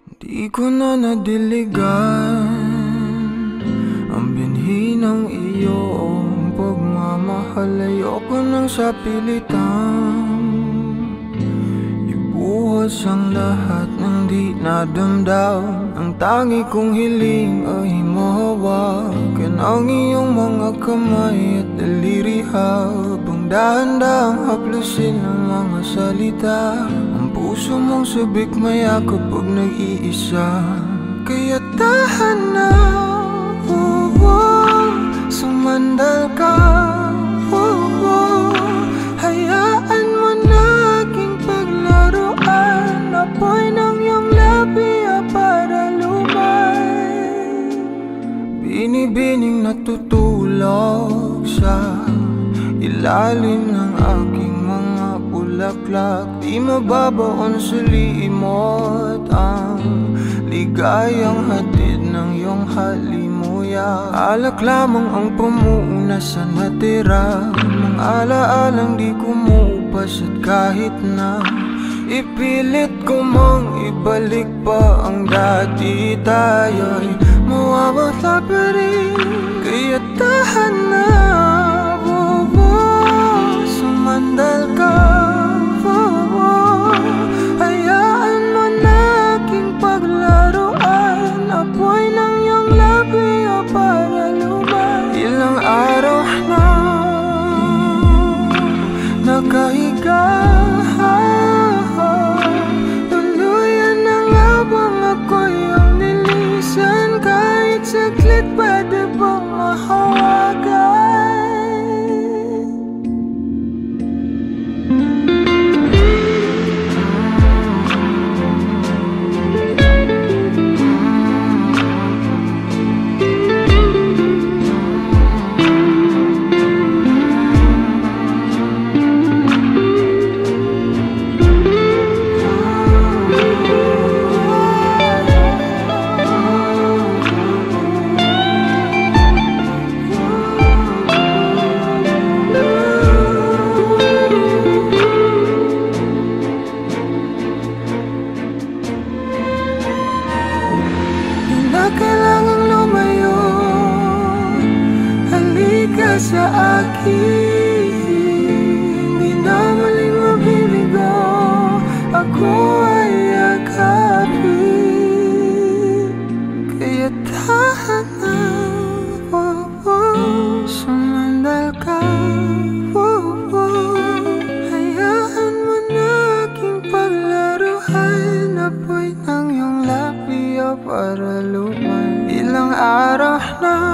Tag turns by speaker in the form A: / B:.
A: Di ko na nadiligan ang binhi ng iyong pagmamahal. Ayoko nang sa pilitan ibuhos ang lahat ng di nadamdam. Ang tangi kong hiling ay mahawakan ang iyong mga kamay at daliri, habang dahan-dahang haplusin ang mga salita. Ang puso mong sabik mayakap pag nag-iisa. Kaya tahan na, sumandal ka, hayaan mo na aking paglaruan. Apoy ng iyong labi para lumay, binibining natutulog sa ilalim ng aking mga bulaklak. Di mababaon sa limot ang ligayang hatid ng iyong halimuyak. Alak lamang ang pamuuna sa natira, mga alaalang di kumupas. At kahit na ipilit ko mang ibalik pa ang dati, tayo'y mawawala pa rin. Kaya tahan na, sumandal ka, hayaan mo na aking paglaruan. Apoy ng iyong labi para lumay. Ilang araw na nakahiga, tuluyan na nga bang ako'y ang nilisan? Kahit saglit pwede bang mahawagan? Kailangang lumayo, halika sa akin. Di na muling mabibigo, ako ay yakapin. Kaya tahan na, sumandal ka, hayaan mo na aking paglaruan. Apoy ng iyong labi para lumay. Ilang araw na